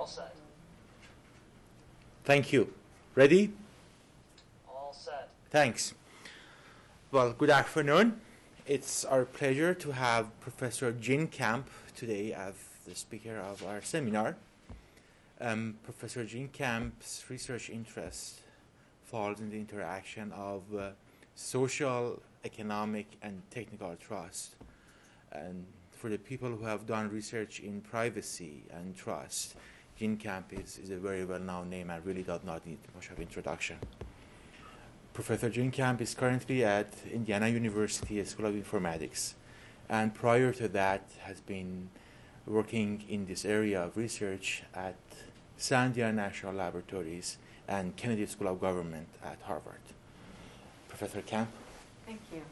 all set. Thank you. Ready? All set. Thanks. Well, good afternoon. It's our pleasure to have Professor Jean Camp today as the speaker of our seminar. Professor Jean Camp's research interest falls in the interaction of social, economic, and technical trust. And for the people who have done research in privacy and trust, Jean Camp is a very well-known name and really does not need much of introduction. Professor Jean Camp is currently at Indiana University School of Informatics, and prior to that has been working in this area of research at Sandia National Laboratories and Kennedy School of Government at Harvard. Professor Camp? Thank you.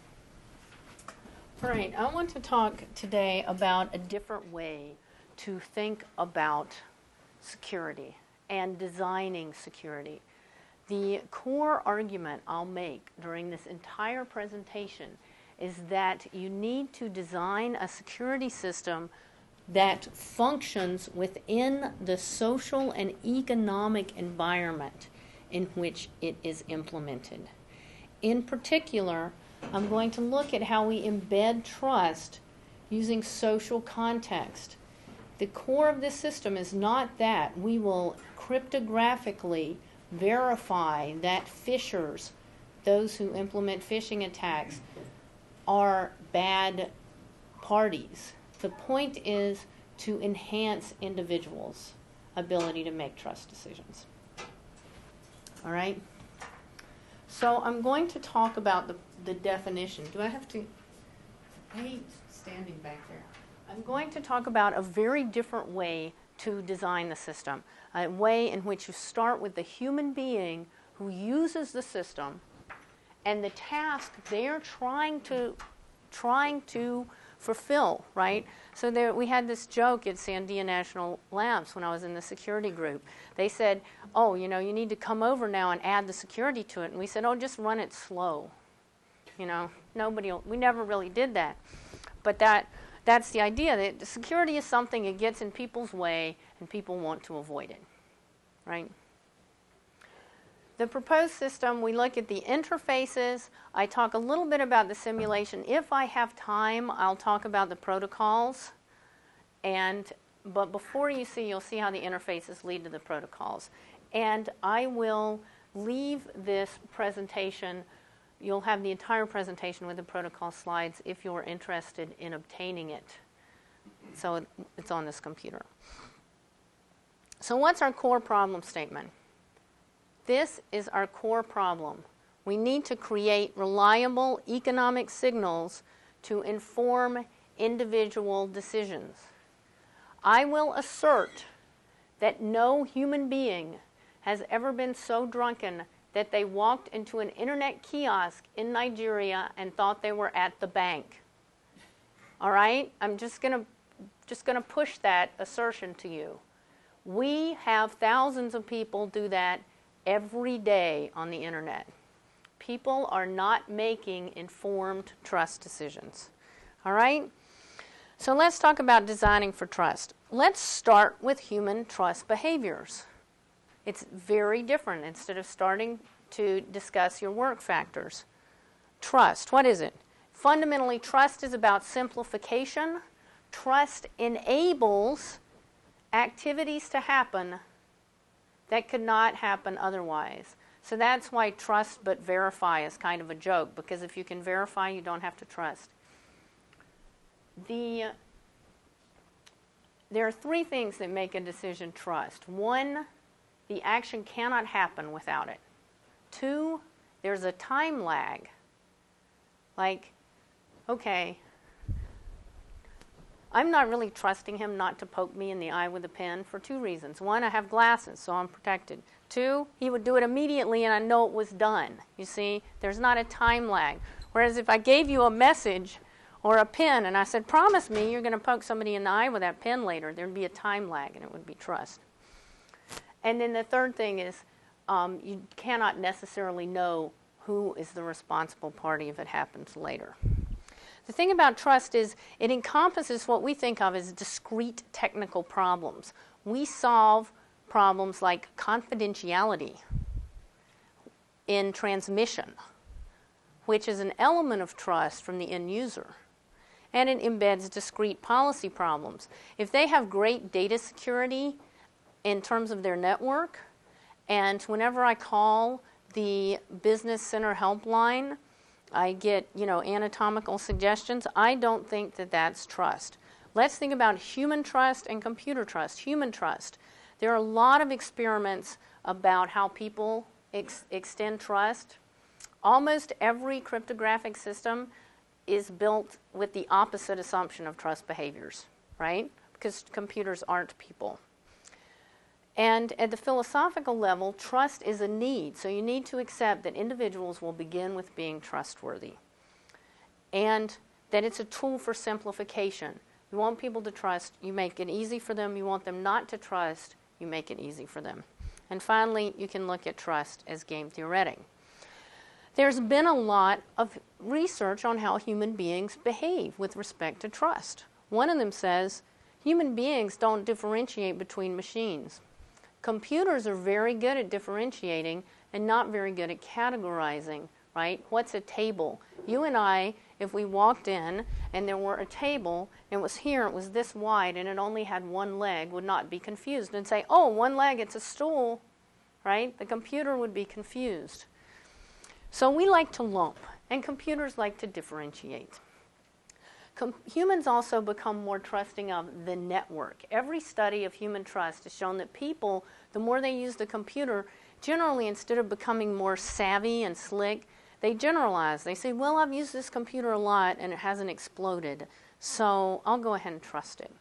All right, I want to talk today about a different way to think about security and designing security. The core argument I'll make during this entire presentation is that you need to design a security system that functions within the social and economic environment in which it is implemented. In particular, I'm going to look at how we embed trust using social context. The core of this system is not that we will cryptographically verify that phishers, those who implement phishing attacks, are bad parties. The point is to enhance individuals' ability to make trust decisions. All right? So I'm going to talk about the definition. Do I have to? I hate standing back there. I'm going to talk about a very different way to design the system, a way in which you start with the human being who uses the system and the task they're trying to fulfill, right? So we had this joke at Sandia National Labs when I was in the security group. They said, oh, you need to come over now and add the security to it. And we said, oh, just run it slow. We never really did that. But that's the idea, that security is something that gets in people's way and people want to avoid it, right? The proposed system, we look at the interfaces. I talk a little bit about the simulation. If I have time, I'll talk about the protocols. But before you'll see how the interfaces lead to the protocols. And I will leave this presentation. You'll have the entire presentation with the protocol slides if you're interested in obtaining it. So it's on this computer. So what's our core problem statement? This is our core problem. We need to create reliable economic signals to inform individual decisions. I will assert that no human being has ever been so drunken that they walked into an internet kiosk in Nigeria and thought they were at the bank. All right? I'm just going to push that assertion to you. We have thousands of people do that every day on the internet. People are not making informed trust decisions. All right? So let's talk about designing for trust. Let's start with human trust behaviors. It's very different. Instead of starting to discuss your work factors. Trust, what is it? Fundamentally, trust is about simplification. Trust enables activities to happen that could not happen otherwise. So that's why trust but verify is kind of a joke, because if you can verify, you don't have to trust. There are three things that make a decision trust. One, the action cannot happen without it. Two, there's a time lag. Like, okay, I'm not really trusting him not to poke me in the eye with a pen for two reasons. One, I have glasses, so I'm protected. Two, he would do it immediately and I know it was done. You see, there's not a time lag. Whereas if I gave you a message or a pen and I said, promise me you're going to poke somebody in the eye with that pen later, there'd be a time lag and it would be trust. And then the third thing is you cannot necessarily know who is the responsible party if it happens later. The thing about trust is it encompasses what we think of as discrete technical problems. We solve problems like confidentiality in transmission, which is an element of trust from the end user. And it embeds discrete policy problems. If they have great data security in terms of their network, and whenever I call the business center helpline, I get, anatomical suggestions, I don't think that that's trust. Let's think about human trust and computer trust. Human trust. There are a lot of experiments about how people extend trust. Almost every cryptographic system is built with the opposite assumption of trust behaviors, right? Because computers aren't people. And at the philosophical level, trust is a need. So you need to accept that individuals will begin with being trustworthy. And that it's a tool for simplification. You want people to trust, you make it easy for them. You want them not to trust, you make it easy for them. And finally, you can look at trust as game theoretic. There's been a lot of research on how human beings behave with respect to trust. One of them says, human beings don't differentiate between machines. Computers are very good at differentiating and not very good at categorizing, right? What's a table? You and I, if we walked in and there were a table and it was here, it was this wide and it only had one leg, would not be confused and say, oh, one leg, it's a stool, right? The computer would be confused. So we like to lump, and computers like to differentiate. Humans also become more trusting of the network. Every study of human trust has shown that people, the more they use the computer, generally instead of becoming more savvy and slick, they generalize. They say, well, I've used this computer a lot and it hasn't exploded, so I'll go ahead and trust it.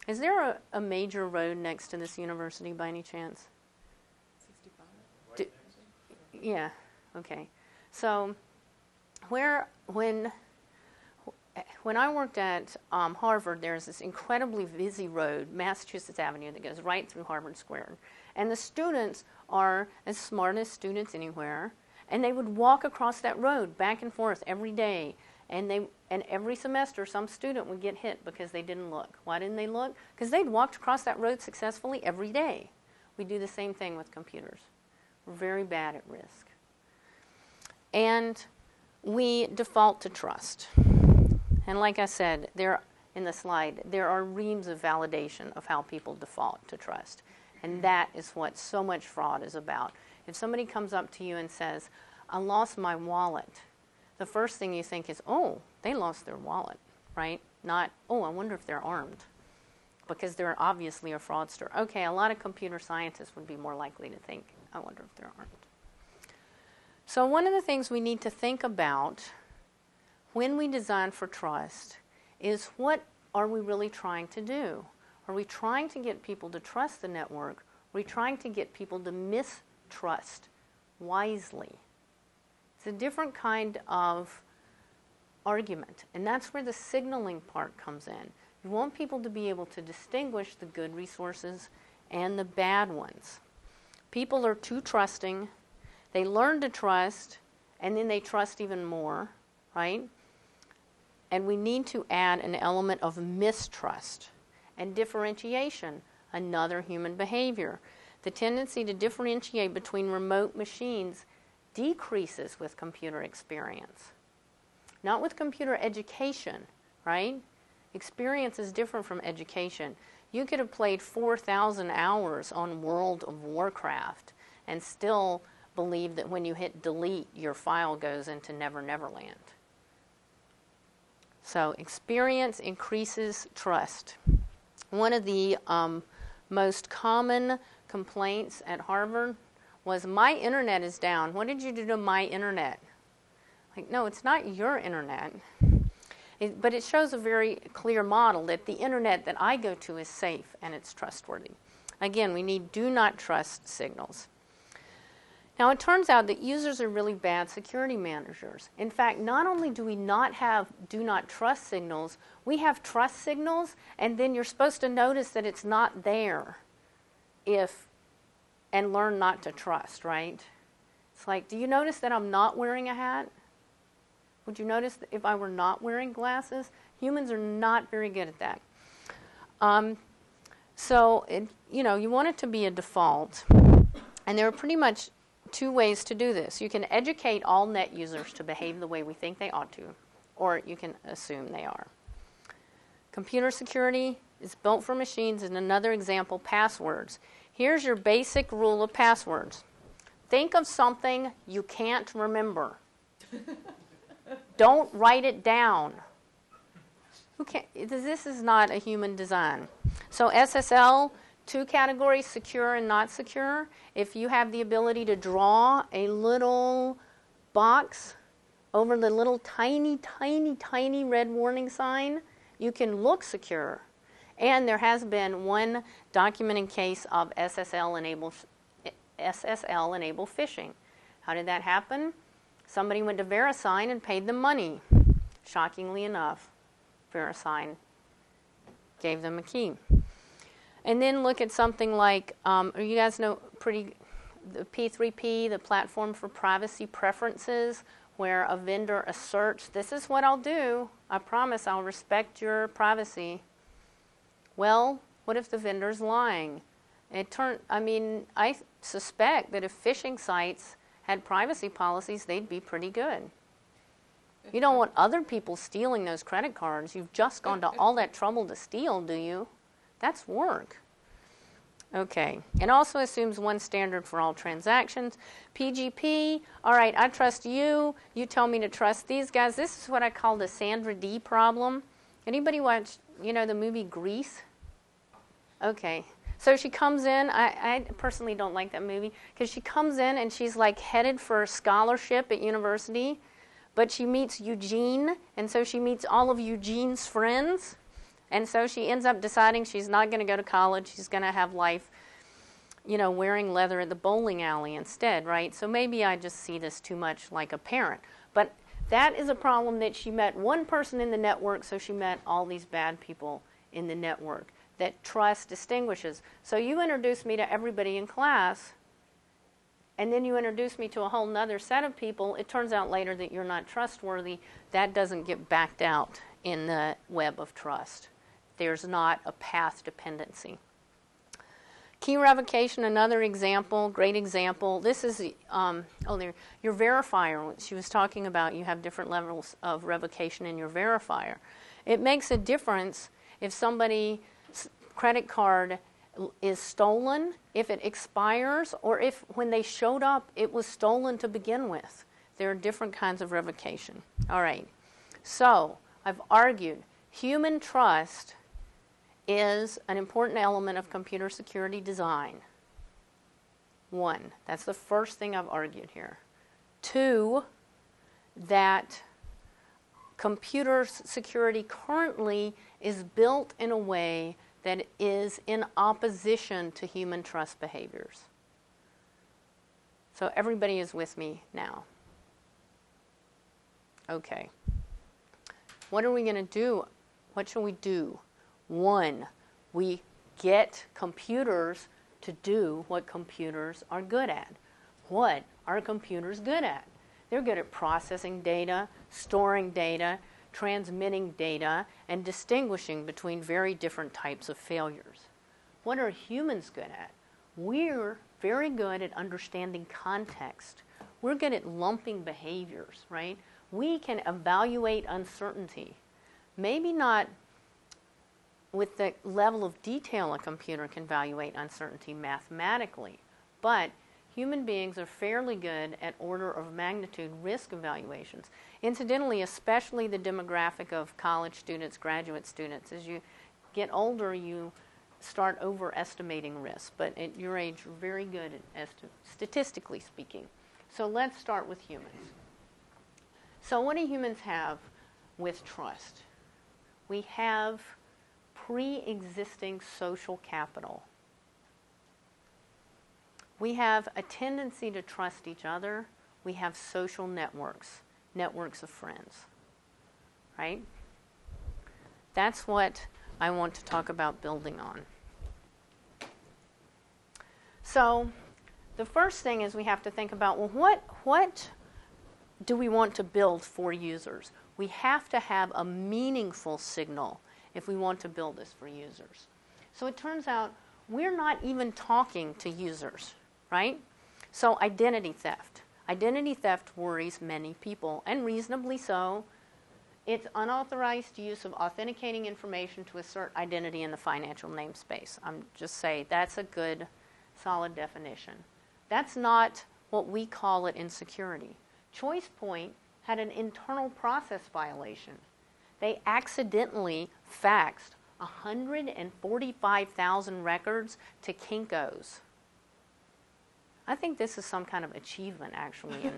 Is there a major road next to this university by any chance? 65. Yeah, okay. So when I worked at Harvard, there's this incredibly busy road, Massachusetts Avenue, that goes right through Harvard Square. And the students are as smart as students anywhere, and they would walk across that road back and forth every day. And every semester, some student would get hit because they didn't look. Why didn't they look? Because they'd walked across that road successfully every day. We do the same thing with computers. We're very bad at risk. And we default to trust. And like I said, in the slide, there are reams of validation of how people default to trust. And that is what so much fraud is about. If somebody comes up to you and says, I lost my wallet, the first thing you think is, oh, they lost their wallet, right? Not, oh, I wonder if they're armed, because they're obviously a fraudster. Okay, a lot of computer scientists would be more likely to think, I wonder if they're armed. So one of the things we need to think about when we design for trust is, what are we really trying to do? Are we trying to get people to trust the network? Are we trying to get people to mistrust wisely? It's a different kind of argument, and that's where the signaling part comes in. You want people to be able to distinguish the good resources and the bad ones. People are too trusting. They learn to trust, and then they trust even more, right? And we need to add an element of mistrust and differentiation, another human behavior. The tendency to differentiate between remote machines decreases with computer experience. Not with computer education, right? Experience is different from education. You could have played 4,000 hours on World of Warcraft and still believe that when you hit delete, your file goes into Never Never Land. So experience increases trust. One of the most common complaints at Harvard was, my internet is down. What did you do to my internet? Like, no, it's not your internet. But it shows a very clear model that the internet that I go to is safe and it's trustworthy. Again, we need do not trust signals. Now, it turns out that users are really bad security managers. In fact, not only do we not have do not trust signals, we have trust signals, and then you're supposed to notice that it's not there and learn not to trust, right? It's like, do you notice that I'm not wearing a hat? Would you notice if I were not wearing glasses? Humans are not very good at that. So, you want it to be a default. And there are pretty much two ways to do this. You can educate all net users to behave the way we think they ought to, or you can assume they are. Computer security is built for machines, and another example, passwords. Here's your basic rule of passwords. Think of something you can't remember. Don't write it down. This is not a human design. So SSL, two categories, secure and not secure. If you have the ability to draw a little box over the little tiny, tiny, tiny red warning sign, you can look secure. And there has been one documented case of SSL-enabled phishing. How did that happen? Somebody went to VeriSign and paid them money. Shockingly enough, VeriSign gave them a key. And then look at something like, you guys know the P3P, the Platform for Privacy Preferences, where a vendor asserts, this is what I'll do. I promise I'll respect your privacy. Well, what if the vendor's lying? I suspect that if phishing sites had privacy policies, they'd be pretty good. You don't want other people stealing those credit cards. You've just gone to all that trouble to steal, do you? That's work. Okay. It also assumes one standard for all transactions. PGP, all right, I trust you. You tell me to trust these guys. This is what I call the Sandra Dee problem. Anybody watch, the movie Grease? Okay. So she comes in. I personally don't like that movie because she comes in and she's like headed for scholarship at university, but she meets Eugene, and so she meets all of Eugene's friends. And so she ends up deciding she's not going to go to college. She's going to have life, wearing leather at the bowling alley instead, right? So maybe I just see this too much like a parent. But that is a problem that she met one person in the network, so she met all these bad people in the network. That trust distinguishes. So you introduce me to everybody in class, and then you introduce me to a whole nother set of people. It turns out later that you're not trustworthy. That doesn't get backed out in the web of trust. There's not a path dependency. Key revocation, another example, great example. This is your verifier. She was talking about you have different levels of revocation in your verifier. It makes a difference if somebody's credit card is stolen, if it expires, or if when they showed up it was stolen to begin with. There are different kinds of revocation. All right. So I've argued human trust is an important element of computer security design. One, that's the first thing I've argued here. Two, that computer security currently is built in a way that is in opposition to human trust behaviors. So everybody is with me now. Okay. What are we going to do? What shall we do? One, we get computers to do what computers are good at. What are computers good at? They're good at processing data, storing data, transmitting data, and distinguishing between very different types of failures. What are humans good at? We're very good at understanding context. We're good at lumping behaviors, right? We can evaluate uncertainty. Maybe not with the level of detail a computer can evaluate uncertainty mathematically, but human beings are fairly good at order of magnitude risk evaluations. Incidentally, especially the demographic of college students, graduate students. As you get older, you start overestimating risk, but at your age, you're very good at statistically speaking. So let's start with humans. So what do humans have with trust? We have pre-existing social capital. We have a tendency to trust each other. We have social networks, networks of friends, right? That's what I want to talk about building on. So the first thing is we have to think about, well, what do we want to build for users? We have to have a meaningful signal if we want to build this for users. So it turns out we're not even talking to users, right? So identity theft. Identity theft worries many people, and reasonably so. It's unauthorized use of authenticating information to assert identity in the financial namespace. I'm just saying that's a good, solid definition. That's not what we call it in security. ChoicePoint had an internal process violation. They accidentally faxed 145,000 records to Kinko's. I think this is some kind of achievement, actually.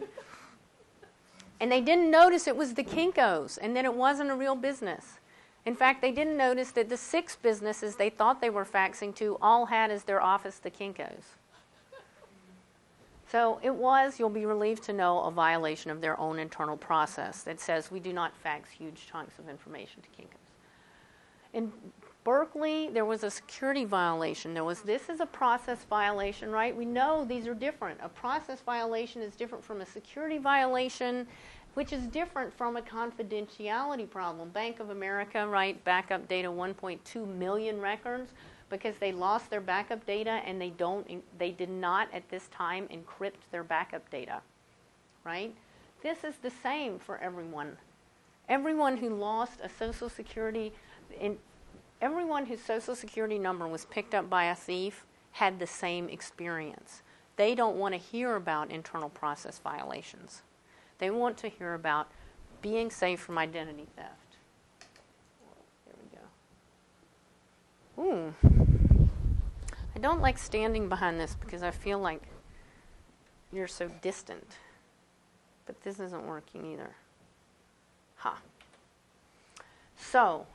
And they didn't notice it was the Kinko's, and then it wasn't a real business. In fact, they didn't notice that the 6 businesses they thought they were faxing to all had as their office the Kinko's. So it was, you'll be relieved to know, a violation of their own internal process that says we do not fax huge chunks of information to Kinko's. In Berkeley, there was a security violation. This is a process violation, right? We know these are different. A process violation is different from a security violation, which is different from a confidentiality problem. Bank of America, right, backup data 1.2 million records because they lost their backup data and they did not at this time encrypt their backup data, right? This is the same for everyone. Everyone who lost a Social Security everyone whose Social Security number was picked up by a thief had the same experience. They don't want to hear about internal process violations. They want to hear about being safe from identity theft. There we go. I don't like standing behind this because I feel like you're so distant. But this isn't working either. So,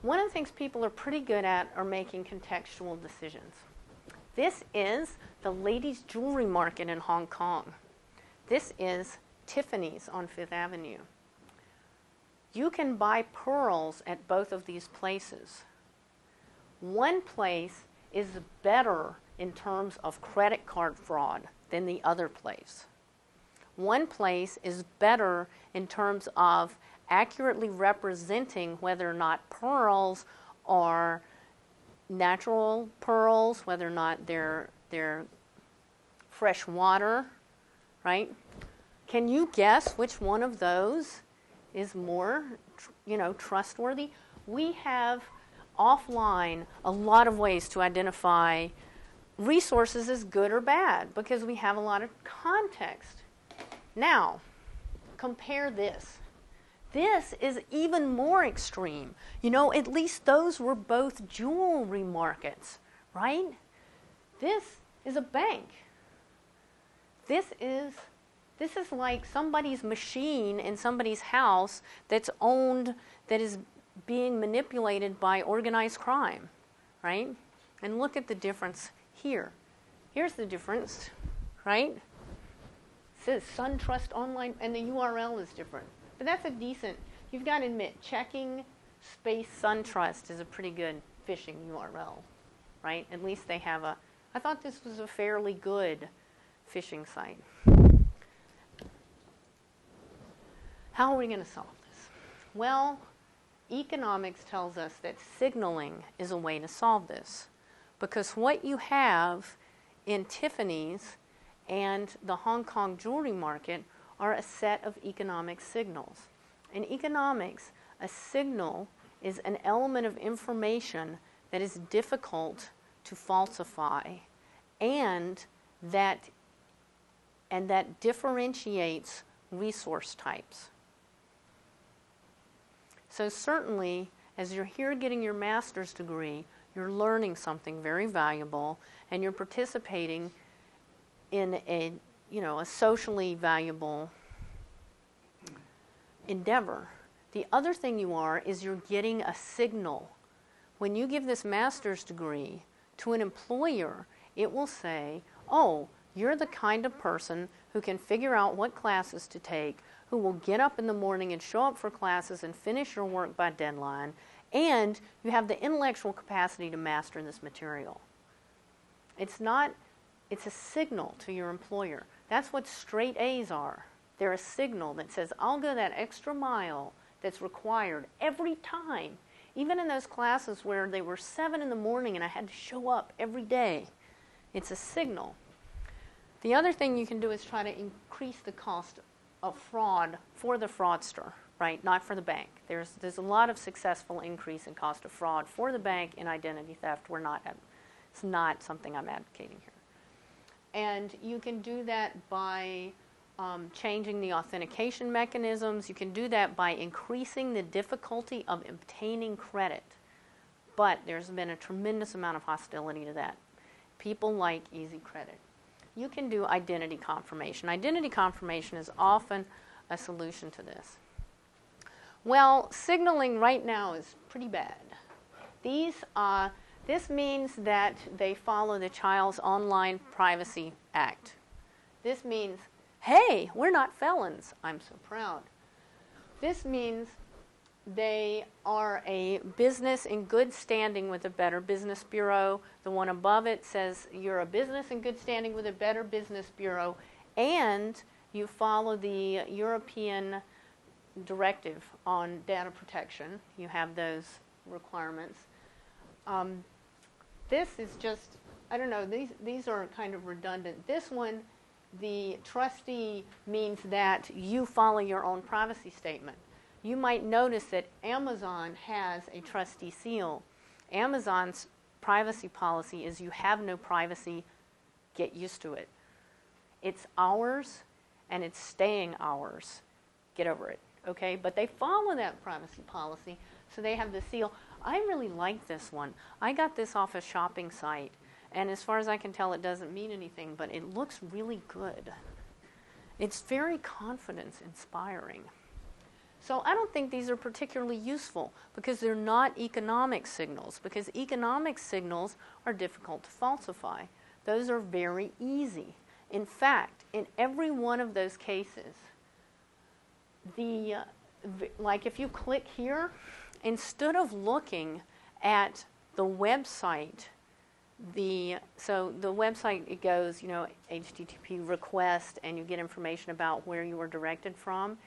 one of the things people are pretty good at are making contextual decisions. This is the ladies' jewelry market in Hong Kong. This is Tiffany's on Fifth Avenue. You can buy pearls at both of these places. One place is better in terms of credit card fraud than the other place. One place is better in terms of accurately representing whether or not pearls are natural pearls, whether or not they're fresh water, right? Can you guess which one of those is more, trustworthy? We have offline a lot of ways to identify resources as good or bad because we have a lot of context. Now, compare this. This is even more extreme. At least those were both jewelry markets, right? This is a bank. This is like somebody's machine in somebody's house that is being manipulated by organized crime, right? And look at the difference here. Here's the difference, right? It says SunTrust Online, and the URL is different. But that's a decent, you've got to admit, checking space SunTrust is a pretty good phishing URL, right? At least they have I thought this was a fairly good phishing site. How are we going to solve this? Well, economics tells us that signaling is a way to solve this. Because what you have in Tiffany's and the Hong Kong jewelry market are a set of economic signals. In economics, a signal is an element of information that is difficult to falsify and that differentiates resource types. So certainly, as you're here getting your master's degree, you're learning something very valuable and you're participating in a socially valuable endeavor. The other thing is you're getting a signal. When you give this master's degree to an employer, it will say, oh, you're the kind of person who can figure out what classes to take, who will get up in the morning and show up for classes and finish your work by deadline, and you have the intellectual capacity to master this material. It's a signal to your employer. That's what straight A's are. They're a signal that says, I'll go that extra mile that's required every time Even in those classes where they were 7 in the morning and I had to show up every day, it's a signal. The other thing you can do is try to increase the cost of fraud for the fraudster, right? Not for the bank. There's a lot of successful increase in cost of fraud for the bank in identity theft. It's not something I'm advocating here. And you can do that by changing the authentication mechanisms. You can do that by increasing the difficulty of obtaining credit. But there's been a tremendous amount of hostility to that. People like easy credit. You can do identity confirmation. Identity confirmation is often a solution to this. Well, signaling right now is pretty bad. This means that they follow the Child's Online Privacy Act. This means, hey, we're not felons. I'm so proud. This means they are a business in good standing with a Better Business Bureau. The one above it says you're a business in good standing with a Better Business Bureau, and you follow the European directive on data protection. You have those requirements. This is just, I don't know, these are kind of redundant. This one, the trustee means that you follow your own privacy statement. You might notice that Amazon has a trustee seal. Amazon's privacy policy is you have no privacy, get used to it. It's ours, and it's staying ours. Get over it, okay? But they follow that privacy policy, so they have the seal. I really like this one. I got this off a shopping site, and as far as I can tell, it doesn't mean anything, but it looks really good. It's very confidence-inspiring. So I don't think these are particularly useful because they're not economic signals, because economic signals are difficult to falsify. Those are very easy. In fact, in every one of those cases, like if you click here, instead of looking at the website, so the website, it goes, HTTP request, and you get information about where you were directed from.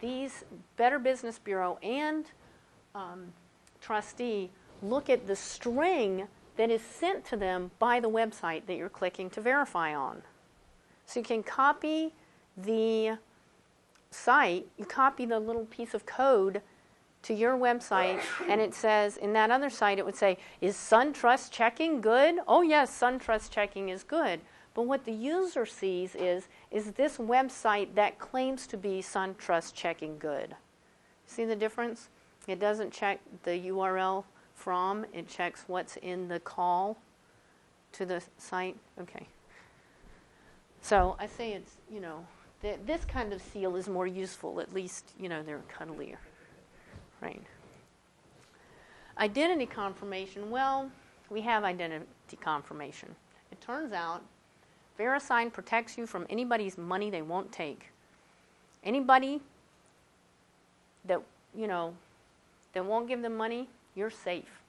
These Better Business Bureau and trustee look at the string that is sent to them by the website that you're clicking to verify on. So you can copy the site, you copy the little piece of code to your website, and it says, in that other site, it would say, is SunTrust checking good? Oh yes, SunTrust checking is good. But what the user sees is this website that claims to be SunTrust checking good. See the difference? It doesn't check the URL from, it checks what's in the call to the site. Okay. So I say it's, this kind of seal is more useful, at least, they're cuddlier. Right. Identity confirmation, well, we have identity confirmation. It turns out VeriSign protects you from anybody's money they won't take. Anybody that, that won't give them money, you're safe,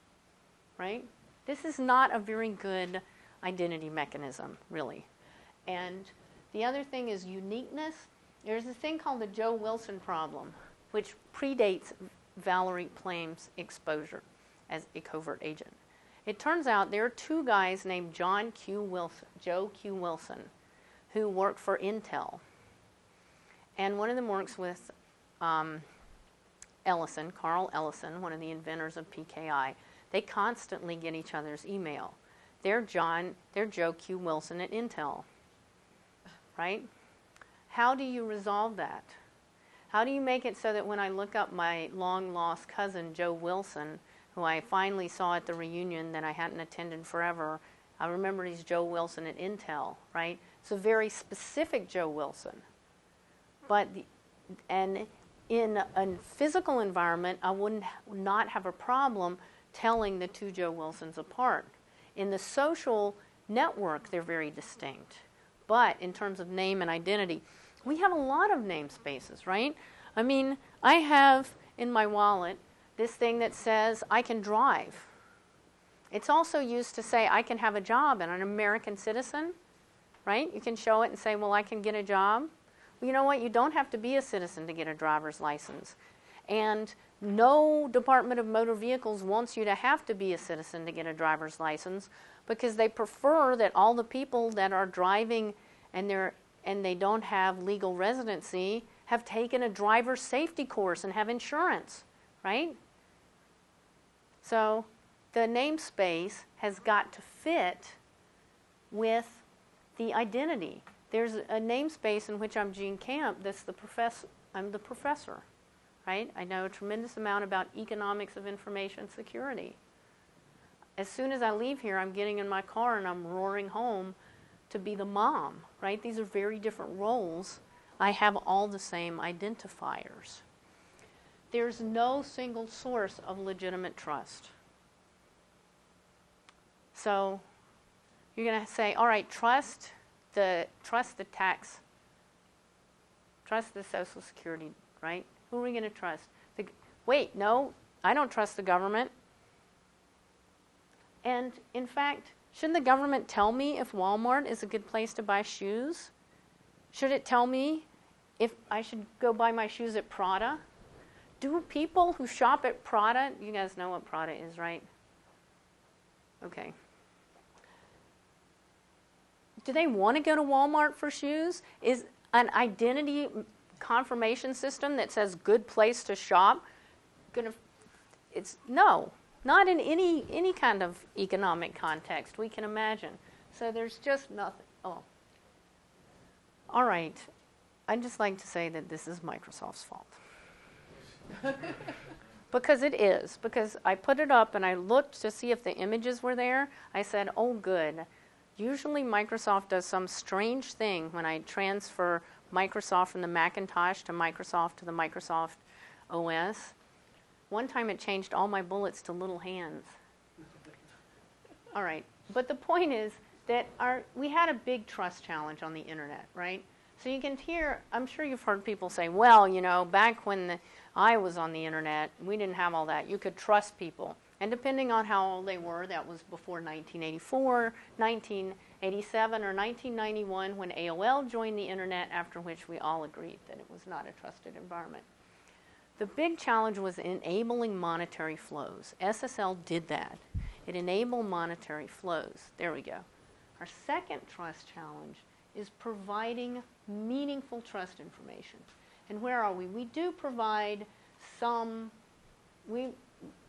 right? This is not a very good identity mechanism, really. And the other thing is uniqueness. There's this thing called the Joe Wilson problem, which predates Valerie Plame's exposure as a covert agent. It turns out there are two guys named Joe Q. Wilson, who work for Intel. And one of them works with Carl Ellison, one of the inventors of PKI. They constantly get each other's email. They're Joe Q. Wilson at Intel, right? How do you resolve that? How do you make it so that when I look up my long-lost cousin, Joe Wilson, who I finally saw at the reunion that I hadn't attended forever, I remember he's Joe Wilson at Intel, right? It's a very specific Joe Wilson. But in a physical environment, I would not have a problem telling the two Joe Wilsons apart. In the social network, they're very distinct. But in terms of name and identity, we have a lot of namespaces, right? I mean, I have in my wallet this thing that says I can drive. It's also used to say I can have a job and I'm an American citizen, right? You can show it and say, well, I can get a job. Well, you know what? You don't have to be a citizen to get a driver's license. And No Department of Motor Vehicles wants you to have to be a citizen to get a driver's license, because they prefer that all the people that are driving and they don't have legal residency have taken a driver's safety course and have insurance, right? So the namespace has got to fit with the identity. There's a namespace in which I'm Jean Camp that's I'm the professor, right? I know a tremendous amount about economics of information security. As soon as I leave here, I'm getting in my car and I'm roaring home to be the mom, right? These are very different roles. I have all the same identifiers. There's no single source of legitimate trust. So you're going to say, all right, trust the tax, trust the Social Security, right? Who are we going to trust? Wait, no, I don't trust the government. And in fact, shouldn't the government tell me if Walmart is a good place to buy shoes? Should it tell me if I should go buy my shoes at Prada? Do people who shop at Prada, you guys know what Prada is, right? Okay. Do they want to go to Walmart for shoes? Is an identity confirmation system that says good place to shop no, not in any kind of economic context we can imagine. So there's just nothing. Oh. All right. I'd just like to say that this is Microsoft's fault. Because it is. Because I put it up and I looked to see if the images were there. I said, oh, good. Usually Microsoft does some strange thing when I transfer Microsoft from the Macintosh to Microsoft to the Microsoft OS. One time it changed all my bullets to little hands. All right. But the point is that we had a big trust challenge on the internet, right? So you can hear, I'm sure you've heard people say, well, you know, back when I was on the internet, we didn't have all that. You could trust people. And depending on how old they were, that was before 1984, 1987, or 1991 when AOL joined the internet, after which we all agreed that it was not a trusted environment. The big challenge was enabling monetary flows. SSL did that. It enabled monetary flows. There we go. Our second trust challenge is providing meaningful trust information. And where are we? We do provide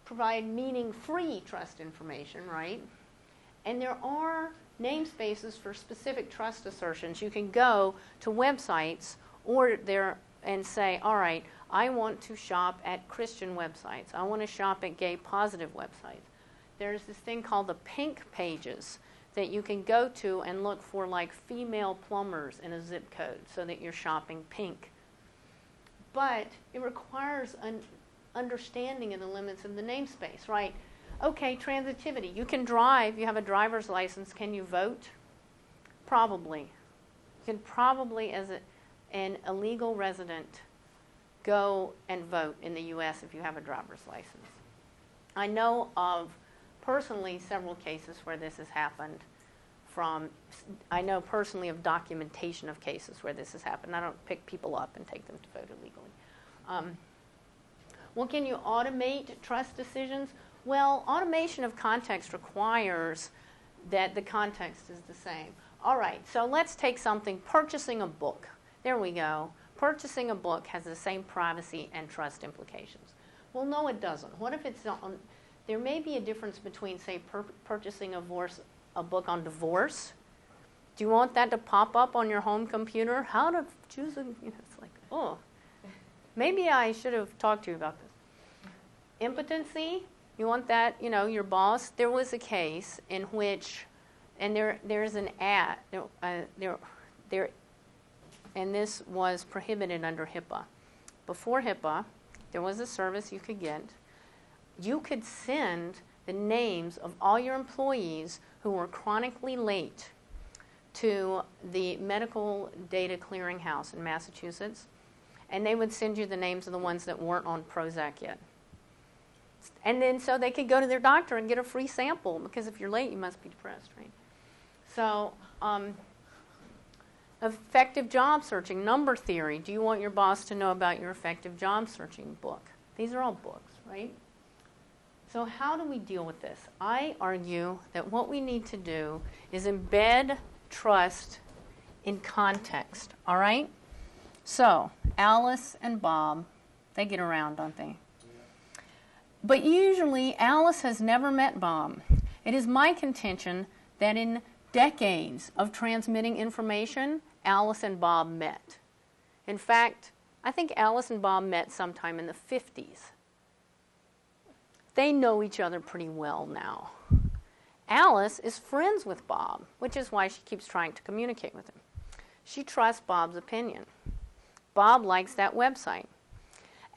meaning-free trust information, right? And there are namespaces for specific trust assertions. You can go to websites and say, all right, I want to shop at Christian websites. I want to shop at gay positive websites. There's this thing called the pink pages that you can go to and look for like female plumbers in a zip code so that you're shopping pink. But it requires an understanding of the limits of the namespace, right? Okay, transitivity. You can drive. You have a driver's license. Can you vote? Probably. You can probably, as an illegal resident, go and vote in the U.S. if you have a driver's license. I know of personally several cases where this has happened. I know personally of documentation of cases where this has happened. I don't pick people up and take them to vote illegally. Well, can you automate trust decisions? Well, automation of context requires that the context is the same. All right, so let's take something, purchasing a book. There we go. Purchasing a book has the same privacy and trust implications. Well, no, it doesn't. What if it's on, there may be a difference between, say, purchasing a book on divorce. Do you want that to pop up on your home computer? How to choose it's like, oh, maybe I should have talked to you about this. Impotency, you want that, your boss. There was a case in which, and there's an ad, and this was prohibited under HIPAA. Before HIPAA, there was a service you could get. You could send the names of all your employees who were chronically late to the medical data clearinghouse in Massachusetts, and they would send you the names of the ones that weren't on Prozac yet. And then so they could go to their doctor and get a free sample, because if you're late, you must be depressed, right? So, effective job searching, number theory. Do you want your boss to know about your effective job searching book? These are all books, right? So how do we deal with this? I argue that what we need to do is embed trust in context, all right? So Alice and Bob, they get around, don't they? But usually Alice has never met Bob. It is my contention that in decades of transmitting information, Alice and Bob met. In fact, I think Alice and Bob met sometime in the 50s. They know each other pretty well now. Alice is friends with Bob, which is why she keeps trying to communicate with him. She trusts Bob's opinion. Bob likes that website.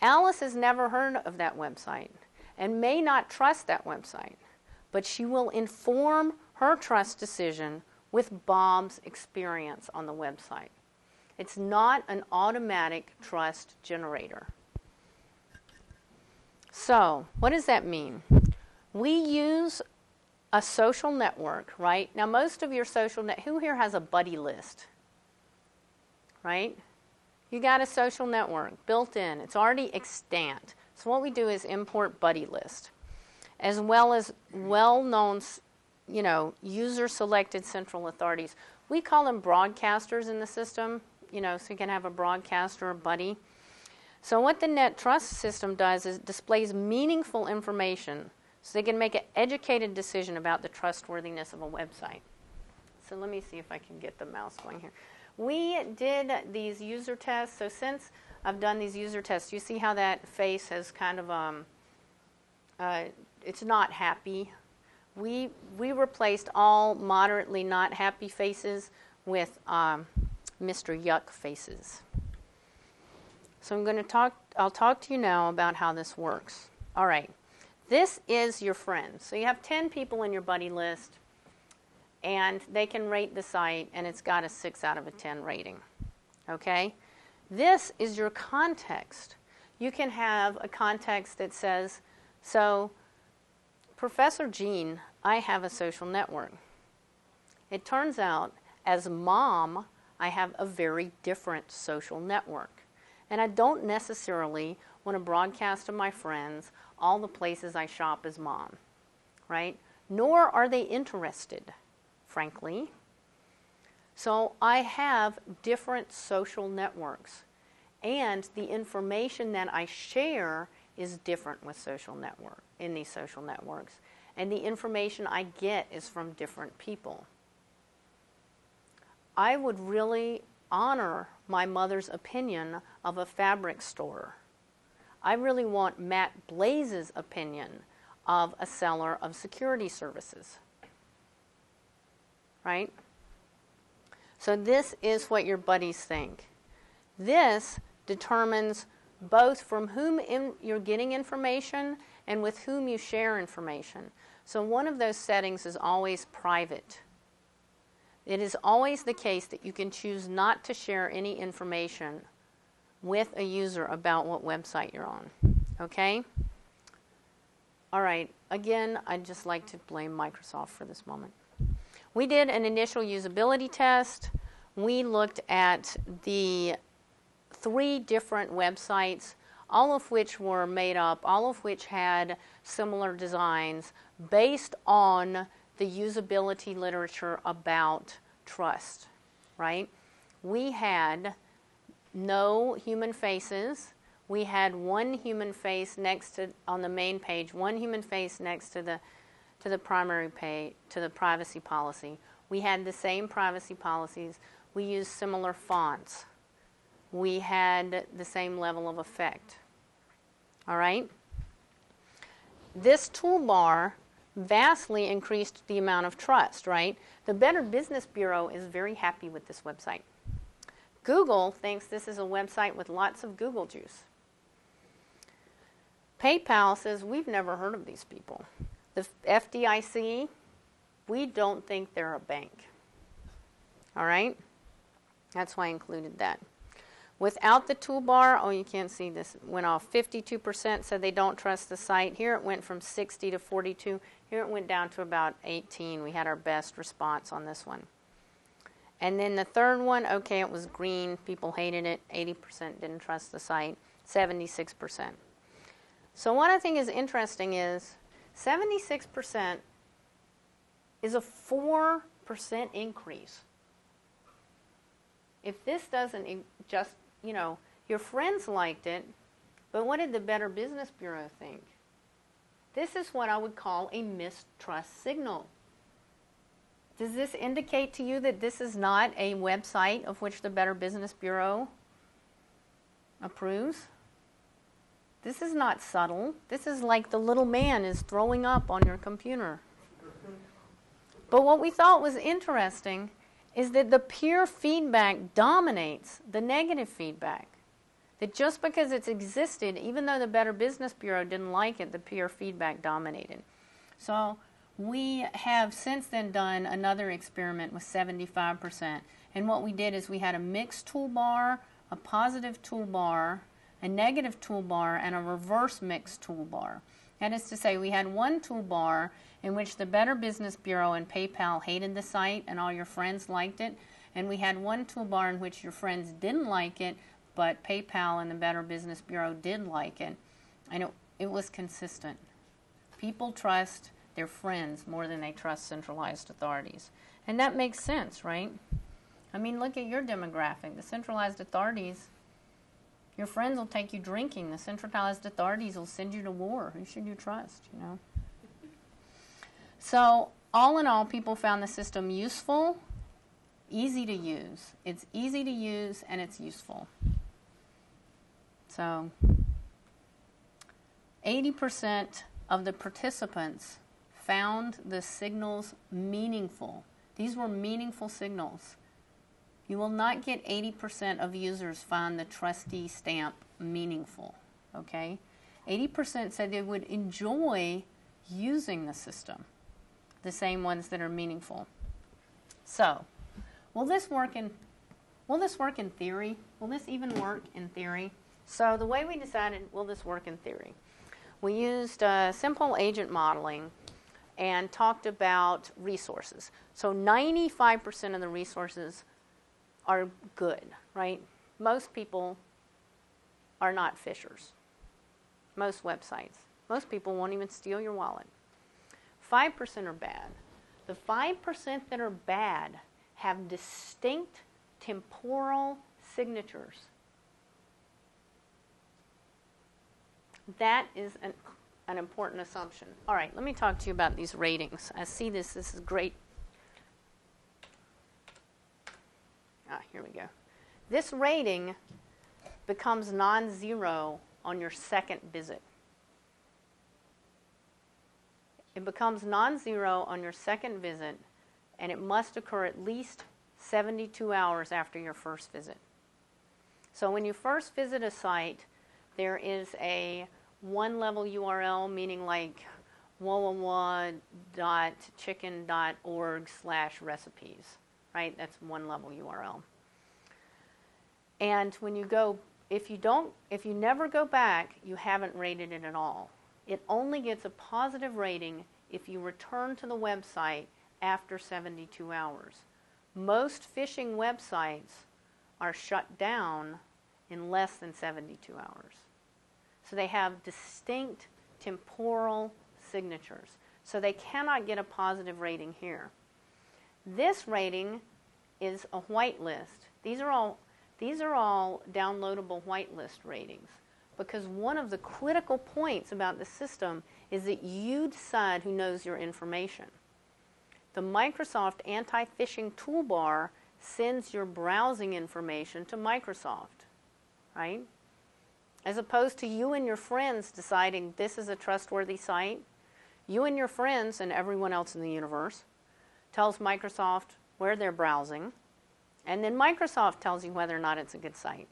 Alice has never heard of that website and may not trust that website, but she will inform her trust decision with Bob's experience on the website. It's not an automatic trust generator. So, what does that mean? We use a social network, right? Now, most of your who here has a buddy list? Right? You got a social network built in. It's already extant. So what we do is import buddy list, as well as well-known, user-selected central authorities. We call them broadcasters in the system, so you can have a broadcaster or buddy. So what the net trust system does is displays meaningful information so they can make an educated decision about the trustworthiness of a website. So let me see if I can get the mouse going here. We did these user tests. So since I've done these user tests, you see how that face has kind of, it's not happy. We replaced all moderately not happy faces with Mr. Yuck faces. So I'll talk to you now about how this works. All right. This is your friend. So you have 10 people in your buddy list, and they can rate the site, and it's got a 6 out of a 10 rating. Okay? This is your context. You can have a context that says, so, Professor Jean, I have a social network. It turns out, as mom, I have a very different social network. And I don't necessarily want to broadcast to my friends all the places I shop as mom, right? Nor are they interested, frankly. So I have different social networks. And the information that I share is different with in these social networks. And the information I get is from different people. I would really honor my mother's opinion of a fabric store. I really want Matt Blaze's opinion of a seller of security services. Right? So this is what your buddies think. This determines both from whom you're getting information and with whom you share information. So one of those settings is always private. It is always the case that you can choose not to share any information with a user about what website you're on. Okay? All right. Again, I'd just like to blame Microsoft for this moment. We did an initial usability test. We looked at the 3 different websites, all of which were made up, all of which had similar designs based on the usability literature about trust, right? We had no human faces. We had one human face next to, on the main page, one human face next to the primary page, to the privacy policy. We had the same privacy policies. We used similar fonts. We had the same level of effect. All right? This toolbar vastly increased the amount of trust, right? The Better Business Bureau is very happy with this website. Google thinks this is a website with lots of Google juice. PayPal says, we've never heard of these people. The FDIC, we don't think they're a bank. All right? That's why I included that. Without the toolbar, oh, you can't see this, it went off 52%, said they don't trust the site. Here it went from 60 to 42. Here it went down to about 18. We had our best response on this one. And then the third one, okay, it was green. People hated it. 80% didn't trust the site. 76%. So what I think is interesting is 76% is a 4% increase. If this doesn't just, your friends liked it, but what did the Better Business Bureau think? This is what I would call a mistrust signal. Does this indicate to you that this is not a website of which the Better Business Bureau approves? This is not subtle. This is like the little man is throwing up on your computer. But what we thought was interesting is that the peer feedback dominates the negative feedback. That just because it's existed, even though the Better Business Bureau didn't like it, the peer feedback dominated. So we have since then done another experiment with 75%. And what we did is we had a mixed toolbar, a positive toolbar, a negative toolbar, and a reverse mixed toolbar. That is to say, we had one toolbar in which the Better Business Bureau and PayPal hated the site and all your friends liked it. And we had one toolbar in which your friends didn't like it, but PayPal and the Better Business Bureau did like it. And it was consistent. People trust their friends more than they trust centralized authorities. And that makes sense, right? I mean, look at your demographic. The centralized authorities, your friends will take you drinking. The centralized authorities will send you to war. Who should you trust, So, all in all, people found the system useful, easy to use. It's easy to use and it's useful. So, 80% of the participants found the signals meaningful. These were meaningful signals. You will not get 80% of users find the trustee stamp meaningful, okay? 80% said they would enjoy using the system, the same ones that are meaningful. So, will this work in theory? Will this even work in theory? So the way we decided, will this work in theory? We used simple agent modeling and talked about resources. So 95% of the resources are good, right? Most people are not fishers. Most websites. Most people won't even steal your wallet. 5% are bad. The 5% that are bad have distinct temporal signatures. That is an important assumption. All right, let me talk to you about these ratings. I see this is great. Here we go. This rating becomes non-zero on your second visit. It becomes non-zero on your second visit, and it must occur at least 72 hours after your first visit. So when you first visit a site, there is a one-level URL, meaning like www.chicken.org/recipes, right? That's one level URL. And when you go, if you never go back, you haven't rated it at all. It only gets a positive rating if you return to the website after 72 hours. Most phishing websites are shut down in less than 72 hours. So they have distinct temporal signatures. So they cannot get a positive rating here. This rating is a whitelist. These are all downloadable whitelist ratings, because one of the critical points about the system is that you decide who knows your information. The Microsoft anti-phishing toolbar sends your browsing information to Microsoft, right? As opposed to you and your friends deciding this is a trustworthy site. You and your friends and everyone else in the universe tells Microsoft where they're browsing, and then Microsoft tells you whether or not it's a good site.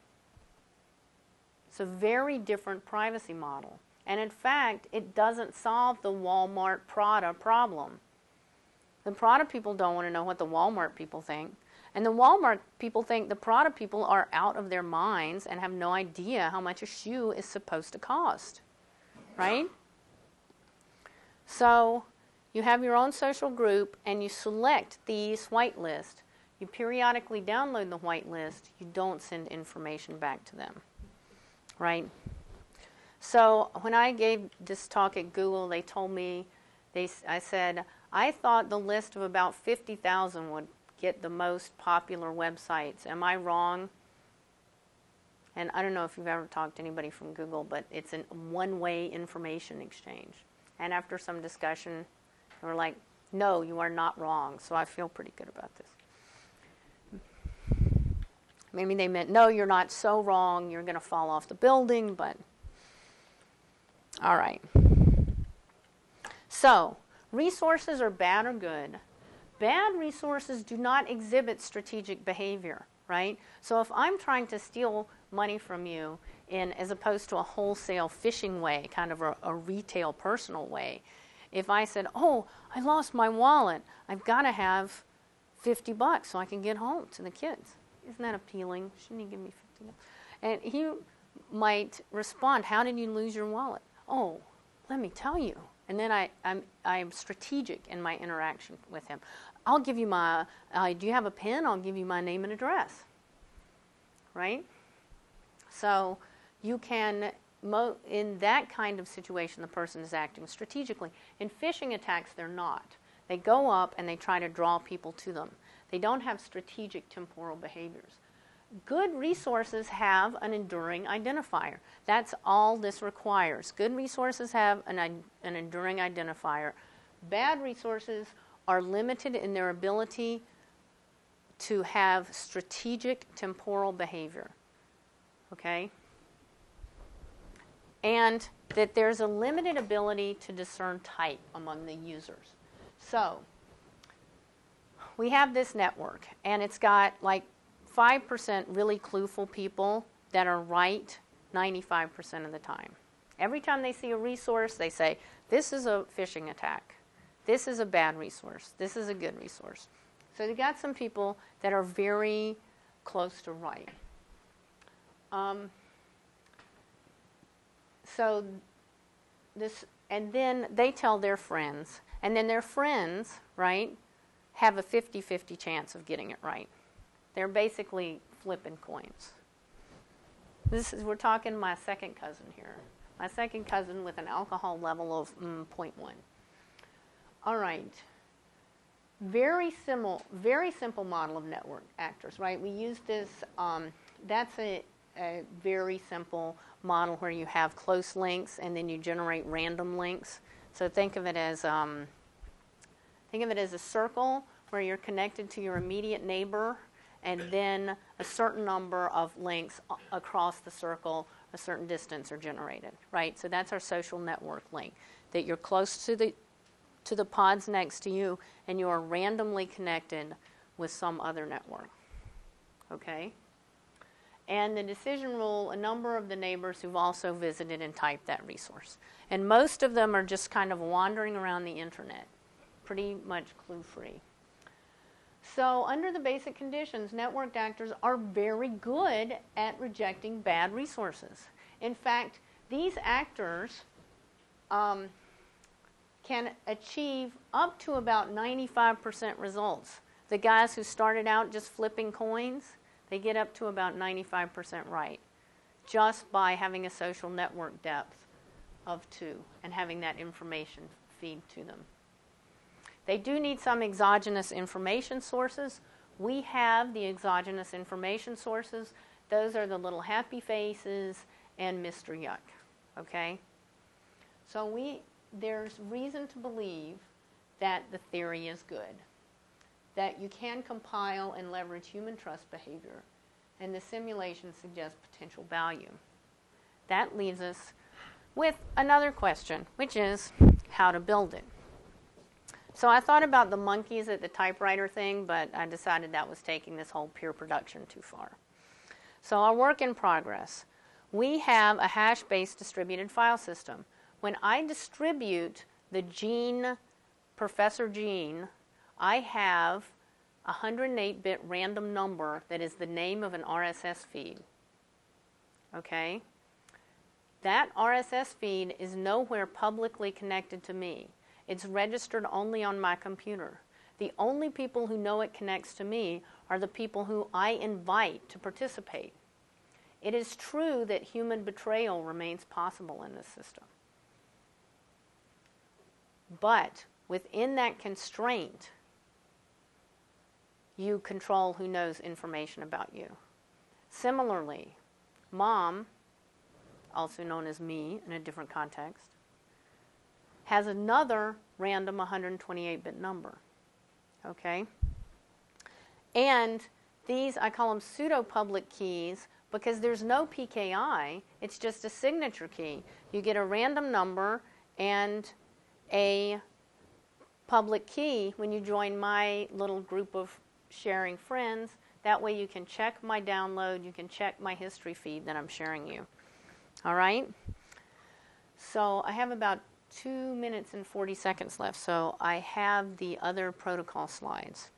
It's a very different privacy model. And in fact, it doesn't solve the Walmart Prada problem. The Prada people don't want to know what the Walmart people think. And the Walmart people think the Prada people are out of their minds and have no idea how much a shoe is supposed to cost, right? So you have your own social group and you select these whitelist. You periodically download the whitelist. You don't send information back to them, right? So when I gave this talk at Google, they told me, I said, I thought the list of about 50,000 would get the most popular websites. Am I wrong? And I don't know if you've ever talked to anybody from Google, but it's a one-way information exchange. And after some discussion, they were like, no, you are not wrong. So I feel pretty good about this. Maybe they meant, no, you're not so wrong, you're going to fall off the building, but all right. So, resources are bad or good. Bad resources do not exhibit strategic behavior, right? So if I'm trying to steal money from you as opposed to a wholesale phishing way, kind of a retail personal way, if I said, oh, I lost my wallet, I've got to have $50 so I can get home to the kids. Isn't that appealing? Shouldn't he give me $50? And he might respond, how did you lose your wallet? Oh, let me tell you. And then I'm strategic in my interaction with him. I'll give you my, do you have a pen? I'll give you my name and address. Right? So you can, in that kind of situation, the person is acting strategically. In phishing attacks, they're not. They go up and they try to draw people to them. They don't have strategic temporal behaviors. Good resources have an enduring identifier. That's all this requires. Good resources have an enduring identifier. Bad resources are limited in their ability to have strategic temporal behavior. Okay? And that there's a limited ability to discern type among the users. So, we have this network, and it's got like 5% really clueful people that are right 95% of the time. Every time they see a resource, they say, this is a phishing attack. This is a bad resource. This is a good resource. So you've got some people that are very close to right. And then they tell their friends, and then their friends, right, have a 50-50 chance of getting it right. They're basically flipping coins. We're talking my second cousin here. My second cousin with an alcohol level of 0.1. All right. Very simple model of network actors, right? We use this, that's a very simple model where you have close links and then you generate random links. So think of it as a circle where you're connected to your immediate neighbor, and then a certain number of links across the circle, a certain distance are generated, right? So that's our social network link, that you're close to the pods next to you, and you are randomly connected with some other network, okay? And the decision rule, a number of the neighbors who've also visited and typed that resource. And most of them are just kind of wandering around the internet, pretty much clue-free. So under the basic conditions, networked actors are very good at rejecting bad resources. In fact, these actors can achieve up to about 95% results. The guys who started out just flipping coins, they get up to about 95% right, just by having a social network depth of 2 and having that information feed to them. They do need some exogenous information sources. We have the exogenous information sources. Those are the little happy faces and Mr. Yuck, okay? So there's reason to believe that the theory is good, that you can compile and leverage human trust behavior, and the simulation suggests potential value. That leaves us with another question, which is how to build it. So I thought about the monkeys at the typewriter thing, but I decided that was taking this whole peer production too far. So our work in progress. We have a hash-based distributed file system. When I distribute the gene, Professor Gene, I have a 108-bit random number that is the name of an RSS feed. Okay? That RSS feed is nowhere publicly connected to me. It's registered only on my computer. The only people who know it connects to me are the people who I invite to participate. it is true that human betrayal remains possible in this system. But within that constraint, you control who knows information about you. Similarly, mom, also known as me in a different context, has another random 128-bit number. Okay? And these, I call them pseudo-public keys because there's no PKI. It's just a signature key. You get a random number and a public key when you join my little group of sharing friends. That way you can check my download, you can check my history feed that I'm sharing you. All right? So I have about 2 minutes and 40 seconds left, so I have the other protocol slides.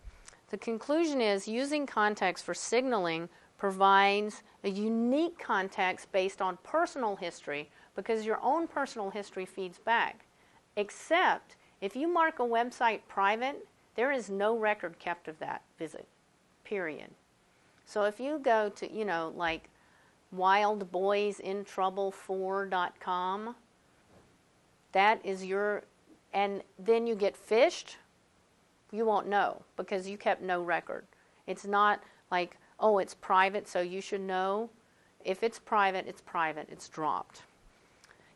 The conclusion is using context for signaling provides a unique context based on personal history because your own personal history feeds back. Except if you mark a website private, there is no record kept of that visit, period. So if you go to, like wildboysintrouble4.com, that is your, and then you get phished, you won't know because you kept no record. It's not like, oh, it's private, so you should know. If it's private, it's dropped.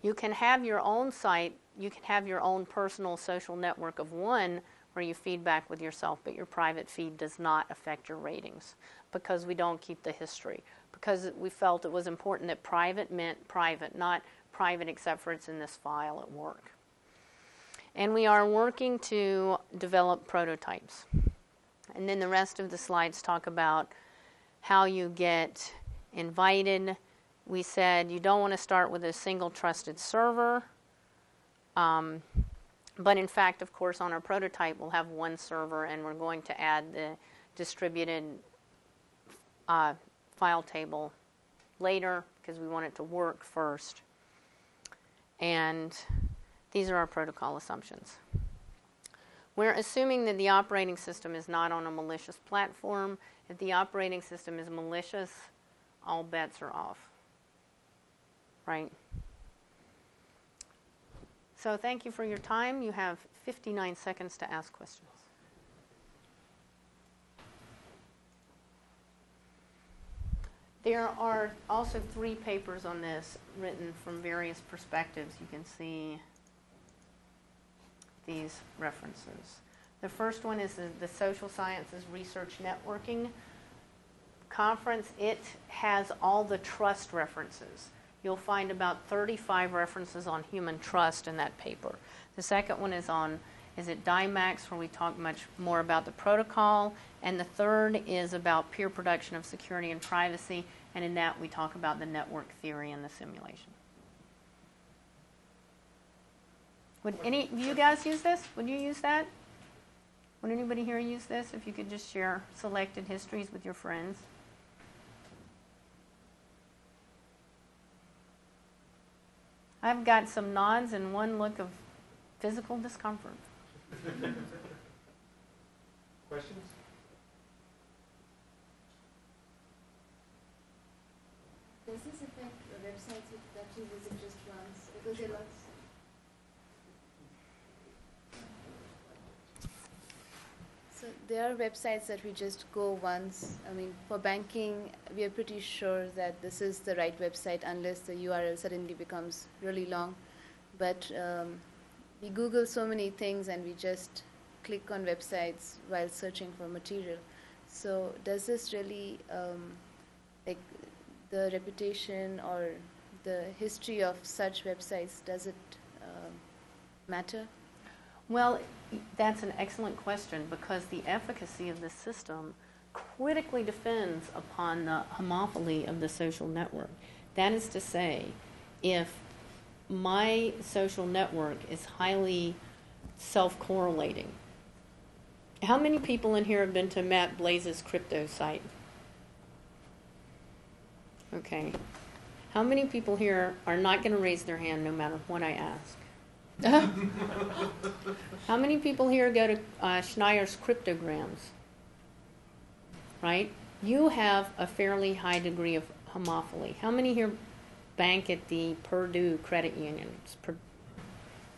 You can have your own site, you can have your own personal social network of one where you feed back with yourself, but your private feed does not affect your ratings because we don't keep the history. Because we felt it was important that private meant private, not private except for it's in this file at work. And we are working to develop prototypes. And then the rest of the slides talk about how you get invited. We said you don't want to start with a single trusted server. But in fact, of course, on our prototype, we'll have one server, and we're going to add the distributed file table later because we want it to work first. And these are our protocol assumptions. We're assuming that the operating system is not on a malicious platform. If the operating system is malicious, all bets are off. Right? So thank you for your time. You have 59 seconds to ask questions. There are also 3 papers on this written from various perspectives. You can see these references. The first one is the Social Sciences Research Networking Conference. It has all the trust references. You'll find about 35 references on human trust in that paper. The second one is at DIMAX, where we talk much more about the protocol. And the third is about peer production of security and privacy. And in that, we talk about the network theory and the simulation. Would any of you guys use this? Would you use that? Would anybody here use this? If you could just share selected histories with your friends. I've got some nods and one look of physical discomfort. Questions? Does this affect the websites that you visit just once? Because there are lots. So there are websites that we just go once. I mean, for banking, we are pretty sure that this is the right website unless the URL suddenly becomes really long. But we Google so many things and we just click on websites while searching for material. So does this really, like the reputation or the history of such websites, does it matter? Well, that's an excellent question because the efficacy of the system critically depends upon the homophily of the social network. That is to say, if my social network is highly self-correlating. How many people in here have been to Matt Blaze's crypto site? Okay. How many people here are not going to raise their hand no matter what I ask? How many people here go to Schneier's cryptograms? Right? You have a fairly high degree of homophily. How many here bank at the Purdue credit union?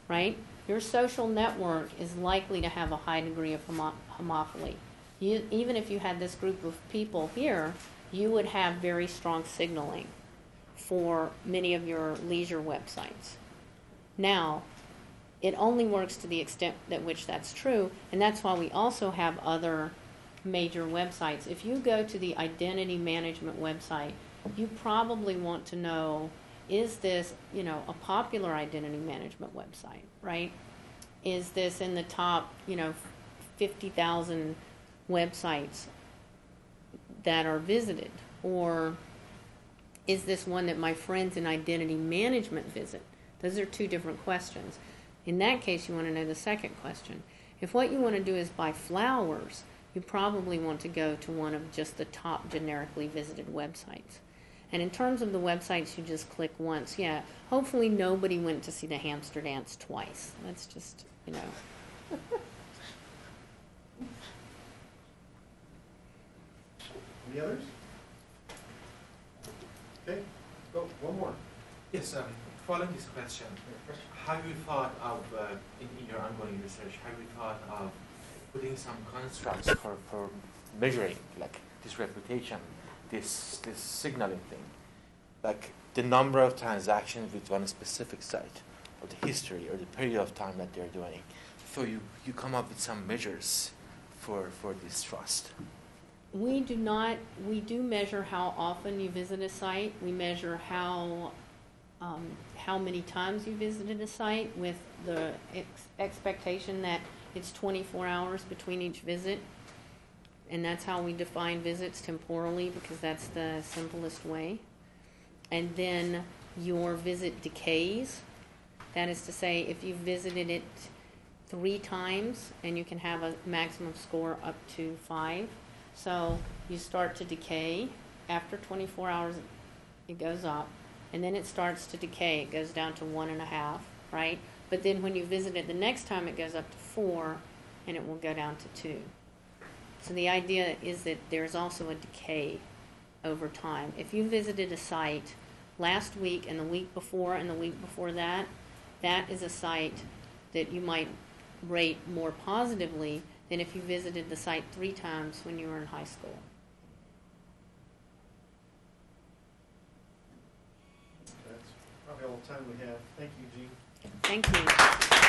Right? Your social network is likely to have a high degree of homophily. Even if you had this group of people here, you would have very strong signaling for many of your leisure websites. Now, it only works to the extent at which that's true, and that's why we also have other major websites. If you go to the identity management website, you probably want to know, is this, a popular identity management website, right? Is this in the top, 50,000 websites that are visited? Or is this one that my friends in identity management visit? Those are two different questions. In that case, you want to know the second question. If what you want to do is buy flowers, you probably want to go to one of just the top generically visited websites. And in terms of the websites you just click once, yeah, hopefully nobody went to see the hamster dance twice. That's just, Any others? Okay, go, one more. Yes, following this question, have you thought of, in your ongoing research, have you thought of putting some constructs for measuring, like this reputation, this signaling thing, like the number of transactions with one specific site, or the history, or the period of time that they're doing? So you come up with some measures for this trust. we do measure how often you visit a site. We measure how many times you visited a site with the expectation that it's 24 hours between each visit. And that's how we define visits temporally, because that's the simplest way. And then your visit decays. That is to say, if you've visited it 3 times, and you can have a maximum score up to 5. So you start to decay. After 24 hours, it goes up. And then it starts to decay. It goes down to 1.5, right? But then when you visit it the next time, it goes up to 4, and it will go down to 2. So the idea is that there's also a decay over time. If you visited a site last week and the week before and the week before that, that is a site that you might rate more positively than if you visited the site 3 times when you were in high school. That's probably all the time we have. Thank you, Jean. Thank you.